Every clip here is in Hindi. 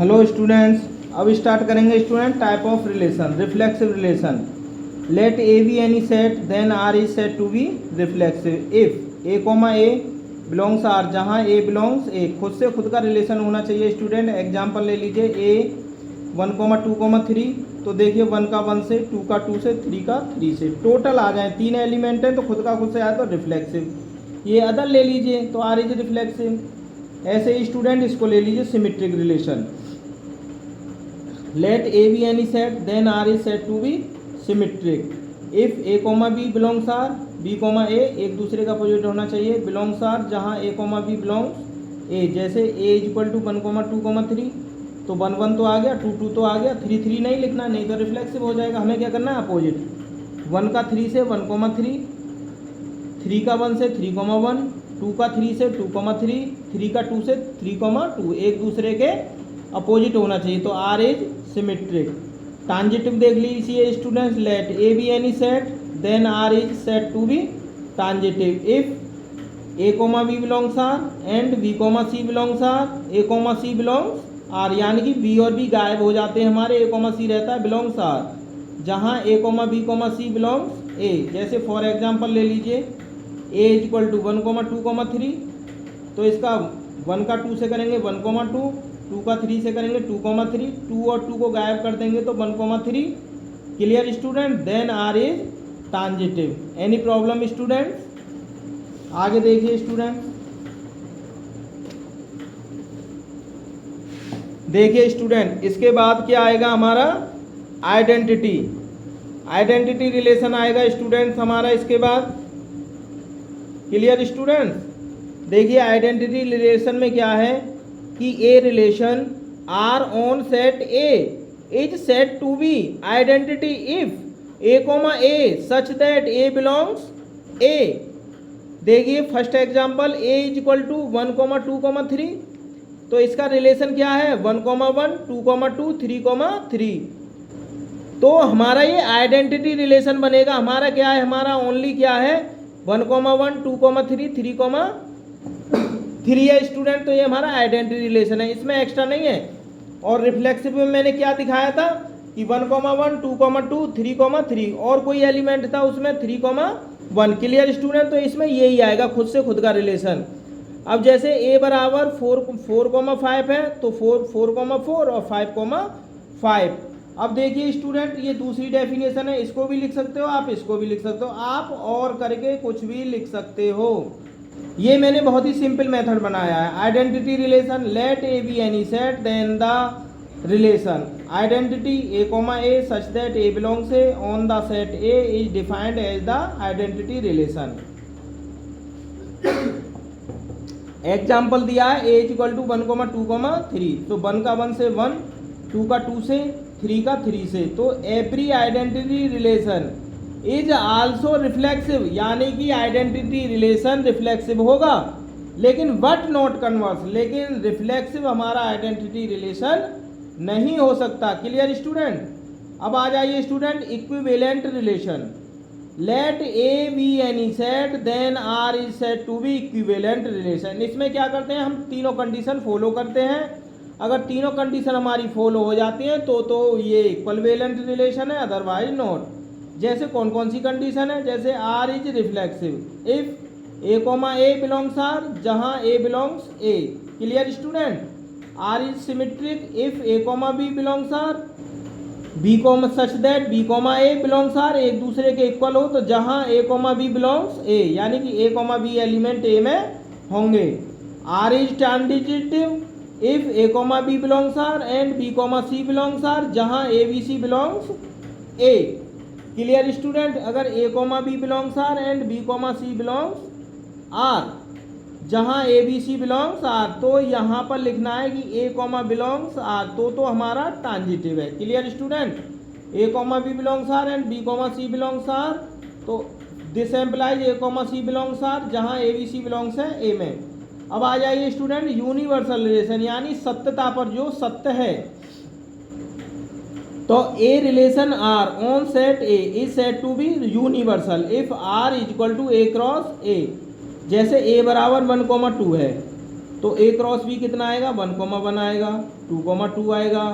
हेलो स्टूडेंट्स, अब स्टार्ट करेंगे student type of relation, reflexive relation. Let A B any set then R is set to be reflexive if A comma A belongs R, जहाँ ए बिलोंग्स ए। खुद से खुद का रिलेशन होना चाहिए स्टूडेंट। एग्जाम्पल ले लीजिए ए 1,2,3। तो देखिए 1 का 1 से, 2 का 2 से, 3 का 3 से, टोटल आ जाए 3 एलिमेंट है तो खुद का खुद से आया तो रिफ्लेक्सिव। ये अदर ले लीजिए तो आर इज रिफ्लेक्सिव। ऐसे ही स्टूडेंट इसको ले लीजिए symmetric relation. Let A B any set then R is set to be symmetric if A comma B belongs R, B comma A एक दूसरे का अपोजिट होना चाहिए। बिलोंग्स आर, जहाँ ए कोमा बी बिलोंग्स ए। जैसे ए इज इक्वल टू 1,2,3 तो 1 1 तो आ गया, 2 2 तो आ गया, 3 3 नहीं लिखना, नहीं तो रिफ्लेक्सिव हो जाएगा। हमें क्या करना है, अपोजिट। 1 का 3 से 1,3, 3 का 1 से 3,1, 2 का 3 से 2,3, 3 का 2 से 3,2 एक दूसरे के अपोजिट होना चाहिए तो आर इज सिमेट्रिक। ट्रांजिटिव देख लीजिए students. Let A B any set then R is set to be transitive if A comma B belongs R and B comma C belongs R, A comma C belongs R, यानी कि बी और बी गायब हो जाते हैं हमारे, ए कोमा सी रहता है बिलोंग्स आर, जहाँ ए comma B comma C belongs A. जैसे फॉर एग्जांपल ले लीजिए ए इज इक्वल टू 1,2,3 तो इसका 1 का 2 से करेंगे 1,2, 2 का 3 से करेंगे 2,3, 2 और 2 को गायब कर देंगे तो 1,3। Clear student? Then R is transitive. Any problem student? आगे देखिए स्टूडेंट, देखिए स्टूडेंट, इसके बाद क्या आएगा हमारा, आइडेंटिटी। आइडेंटिटी रिलेशन आएगा स्टूडेंट्स हमारा इसके बाद। Clear students? देखिए आइडेंटिटी रिलेशन में क्या है कि a relation R on set A is set to be identity if A comma A such that A belongs A. देखिए first example A is equal to 1,2,3 तो इसका रिलेशन क्या है 1,1, 2,2, 3,3। तो हमारा ये आइडेंटिटी रिलेशन बनेगा। हमारा क्या है, हमारा ओनली क्या है 1,1, 2,3, 3,3 है स्टूडेंट। तो ये हमारा आइडेंटिटी रिलेशन है, इसमें एक्स्ट्रा नहीं है। और रिफ्लेक्सिव में मैंने क्या दिखाया था कि 1,1, 2,2, 3,3 और कोई एलिमेंट था उसमें 3,1। Clear student? तो इसमें यही आएगा खुद से खुद का रिलेशन। अब जैसे a बराबर 4,5 है तो 4,4 और 5,5। अब देखिए स्टूडेंट, ये दूसरी डेफिनेशन है, इसको भी लिख सकते हो आप, इसको भी लिख सकते हो आप, और करके कुछ भी लिख सकते हो। ये मैंने बहुत ही सिंपल मेथड बनाया है। Identity relation, let A B any set then the relation identity A comma A such that A belongs A on the set A is defined as the identity relation. Example दिया है ए इज इक्वल टू 1,2,3 तो 1 का 1 से 1, 2 का 2 से, 3 का 3 से। तो every identity relation is also reflexive, यानी कि आइडेंटिटी रिलेशन रिफ्लेक्सिव होगा, लेकिन बट नॉट कन्वर्स। लेकिन रिफ्लेक्सिव हमारा आइडेंटिटी रिलेशन नहीं हो सकता। Clear student? अब आ जाइए student equivalent relation. Let A B any set then R is set to be equivalent relation. इसमें क्या करते हैं, हम तीनों कंडीशन फॉलो करते हैं। अगर तीनों कंडीशन हमारी फॉलो हो जाती हैं तो ये इक्विवेलेंट रिलेशन है, अदरवाइज नॉट। जैसे कौन कौन सी कंडीशन है, जैसे R is reflexive if A comma A belongs R, जहाँ ए belongs A. Clear student? R is symmetric if A comma B belongs R, B comma such that b comma A belongs R, एक दूसरे के इक्वल हो तो जहाँ ए कोमा बी बिलोंग्स ए, यानी कि a comma b element A में होंगे। Are is transitive if A comma B belongs R and B comma C belongs R, जहाँ a b c belongs A. Clear student? अगर a comma B belongs R and B comma C belongs R, जहाँ a b c belongs R, तो यहाँ पर लिखना है कि ए कोमा बिलोंग्स आर तो हमारा ट्रांजिटिव है। Clear student? A comma B belongs R and B comma C belongs R, तो this implies a comma C belongs R, जहाँ ए बी सी बिलोंग्स है ए में। अब आ जाइए स्टूडेंट यूनिवर्सल रिलेशन, यानी सत्यता पर जो सत्य है। तो a relation R on set A is set to be universal if R is equal to A cross A. जैसे a बराबर 1,2 है तो a क्रॉस b कितना आएगा 1,1 आएगा। 2,2 आएगा,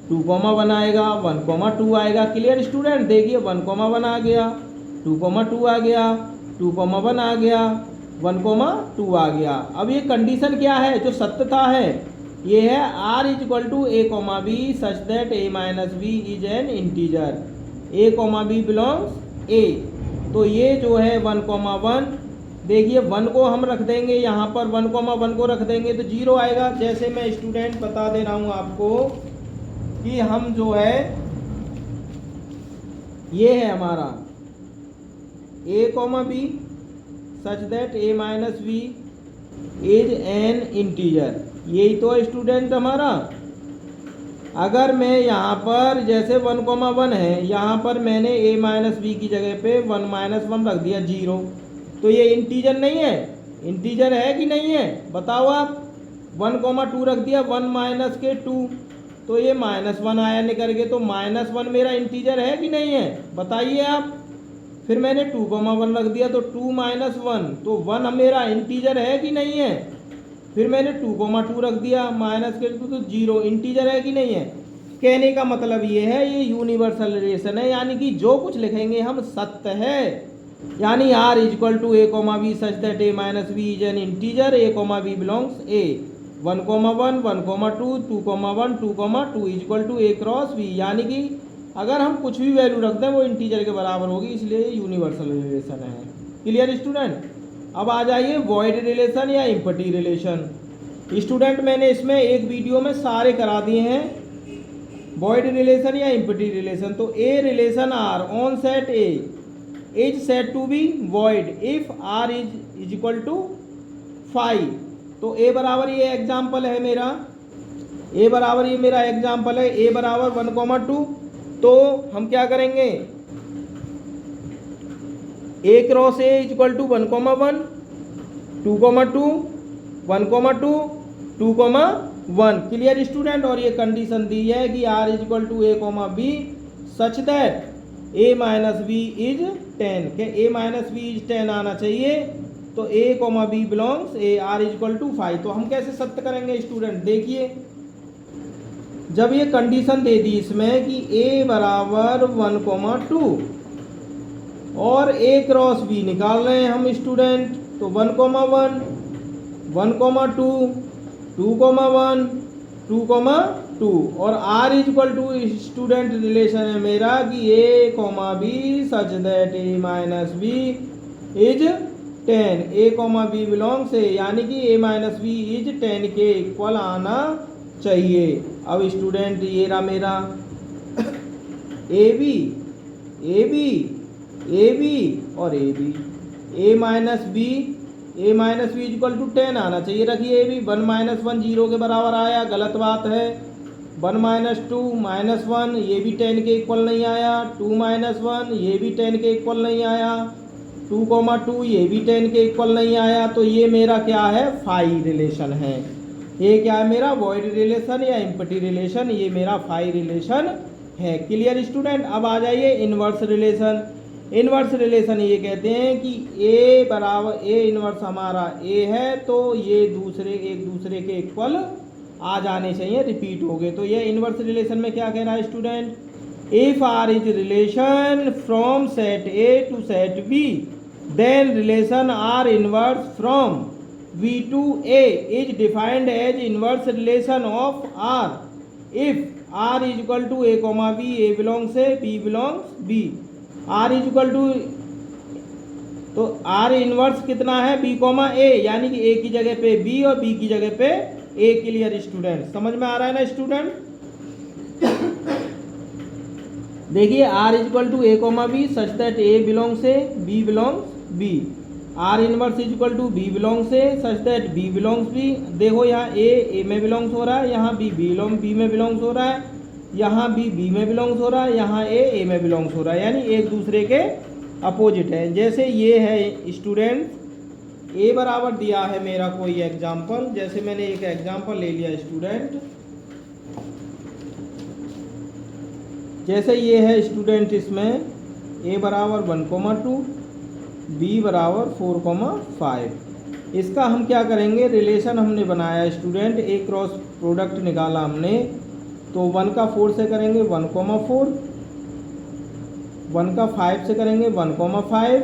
2,1 आएगा, 1,2 आएगा। Clear student? देखिए 1,1 आ गया, 2,2 आ गया, 2,1 आ गया, 1,2 आ गया। अब ये कंडीशन क्या है जो सत्यता है? ये है r is equal to a comma B such that a minus B is an integer, a comma B belongs a। तो ये जो है 1,1, देखिए 1 को हम रख देंगे यहाँ पर, 1,1 को रख देंगे तो 0 आएगा। जैसे मैं स्टूडेंट बता दे रहा हूँ आपको कि हम जो है ये है हमारा a comma B such that a minus B is an integer, यही तो है स्टूडेंट हमारा। अगर मैं यहाँ पर जैसे 1,1 है, यहाँ पर मैंने a माइनस बी की जगह पे 1 माइनस 1 रख दिया 0, तो ये इंटीजर नहीं है? इंटीजर है कि नहीं है बताओ आप। 1,2 रख दिया 1 माइनस के 2, तो ये -1 आया निकल के, तो -1 मेरा इंटीजर है कि नहीं है बताइए आप। फिर मैंने 2,1 रख दिया तो 2 माइनस 1, तो 1 मेरा इंटीजर है कि नहीं है। फिर मैंने 2,2 रख दिया माइनस के 2, तो 0 इंटीजर है कि नहीं है। कहने का मतलब ये है, ये यूनिवर्सल रिलेशन है, यानी कि जो कुछ लिखेंगे हम सत्य है। यानी r is equal to a comma B such that a minus B is an integer, a comma B belongs a, 1,1 1,2 2,1 2,2 is equal to a cross b। यानी कि अगर हम कुछ भी वैल्यू रख दें वो इंटीजर के बराबर होगी, इसलिए यूनिवर्सल रिलेशन है। Clear student? अब आ जाइए वॉइड रिलेशन या इम्पटी रिलेशन। स्टूडेंट मैंने इसमें एक वीडियो में सारे करा दिए हैं, वॉइड रिलेशन या इम्पटी रिलेशन। तो a relation R on set A is set to be void if R is equal to 5। तो ए बराबर ये एग्जाम्पल है मेरा, ए बराबर ये मेरा एग्जाम्पल है, ए बराबर 1,2। तो हम क्या करेंगे, a cross a is equal to 1,1 2,2 1,2 2,1। Clear student? और ये कंडीशन दी है कि r is equal to a comma B such that a minus B is 10, के a माइनस बी इज 10 आना चाहिए। तो a comma B belongs a, r is equal to 5। तो हम कैसे सत्य करेंगे स्टूडेंट? देखिए जब ये कंडीशन दे दी इसमें कि a बराबर 1,2 और a क्रॉस b निकाल रहे हैं हम स्टूडेंट, तो 1,1 1,2 2,1 2,2 और r is equal to student relation है मेरा कि a comma B such that a minus B is 10, a comma B belongs a, यानी कि a माइनस बी इज 10 के इक्वल आना चाहिए। अब स्टूडेंट ये रहा मेरा ए बी और A B, a minus B is equal to 10 आना चाहिए। रखिए ए बी 1 माइनस 1 0 के बराबर आया, गलत बात है। 1 माइनस 2 माइनस 1 ये भी 10 के इक्वल नहीं आया, 2 माइनस 1 ये भी 10 के इक्वल नहीं आया, 2,2 ये भी 10 के इक्वल नहीं आया। तो ये मेरा क्या है, फाई रिलेशन है। ये क्या है मेरा, वॉइड रिलेशन या इम्पटी रिलेशन, ये मेरा फाई रिलेशन है। Clear student? अब आ जाइए इनवर्स रिलेशन। इनवर्स रिलेशन ये कहते हैं कि a बराबर a इनवर्स हमारा a है, तो ये एक दूसरे के इक्वल आ जाने चाहिए, रिपीट हो गए। तो ये इनवर्स रिलेशन में क्या कह रहा है student, if r is relation from set a to set b then relation r inverse from v to a is defined as inverse relation of r if r is equal to a comma b, a belongs a, b belongs b, r is equal to, तो r इनवर्स कितना है b कॉमा a, यानी कि a की जगह पे b और b की जगह पे a। Clear student? समझ में आ रहा है ना स्टूडेंट? देखिए r is equal to a comma b such that a belongs a, b belongs b, r inverse is equal to b belongs a such that b belongs b। देखो यहाँ a में बिलोंग्स हो रहा है, यहाँ b में बिलोंग्स हो रहा है, यहाँ b में बिलोंग्स हो रहा है, यहाँ a में बिलोंग्स हो रहा है, यानी एक दूसरे के अपोजिट है। जैसे ये है स्टूडेंट, a बराबर दिया है मेरा कोई एग्जाम्पल, जैसे मैंने एक एग्जाम्पल ले लिया स्टूडेंट, जैसे ये है स्टूडेंट, इसमें a बराबर 1,2 b बराबर 4,5। इसका हम क्या करेंगे, रिलेशन हमने बनाया स्टूडेंट, एक क्रॉस प्रोडक्ट निकाला हमने, तो 1 का 4 से करेंगे 1,4, 1 का 5 से करेंगे 1,5,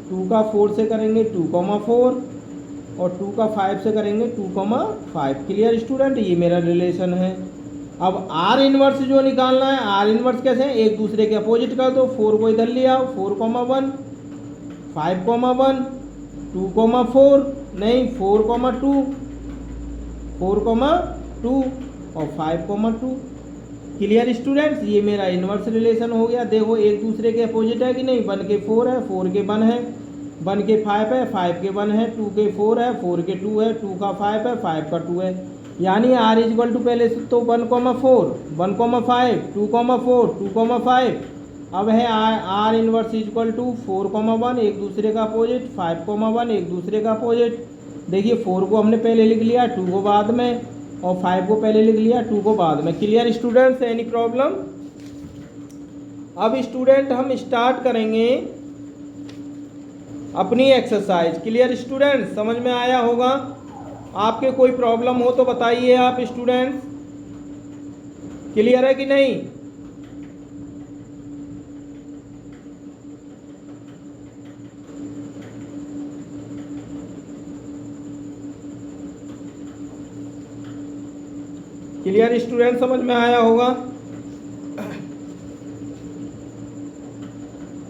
2 का 4 से करेंगे 2,4 और 2 का 5 से करेंगे 2,5। क्लियर स्टूडेंट, ये मेरा रिलेशन है। अब आर इनवर्स जो निकालना है, आर इनवर्स कैसे है, एक दूसरे के अपोजिट कर दो, 4 को इधर ले आओ, 4,1, 5,1, 2,4 नहीं 4,2, 4,2 और 5,2। क्लियर स्टूडेंट्स, ये मेरा इनवर्स रिलेशन हो गया। देखो एक दूसरे के अपोजिट है कि नहीं, 1 के 4 है, 4 के 1 है, 1 के 5 है, 5 के 1 है, 2 के 4 है, 4 के 2 है, 2 का 5 है, 5 का 2 है। यानी आर इजक्वल टू पहले तो 1,4, 1,5, 2,4, 2,5। अब है आर इनवर्स इजक्वल टू 4,1 एक दूसरे का अपोजिट, 5,1 एक दूसरे का अपोजिट। देखिए 4 को हमने पहले लिख लिया, 2 को बाद में, और 5 को पहले लिख लिया, 2 को बाद में। Clear students, any problem? अब स्टूडेंट हम स्टार्ट करेंगे अपनी एक्सरसाइज। क्लियर स्टूडेंट्स, समझ में आया होगा? आपके कोई प्रॉब्लम हो तो बताइए आप स्टूडेंट्स। क्लियर है कि नहीं? क्लियर स्टूडेंट, समझ में आया होगा?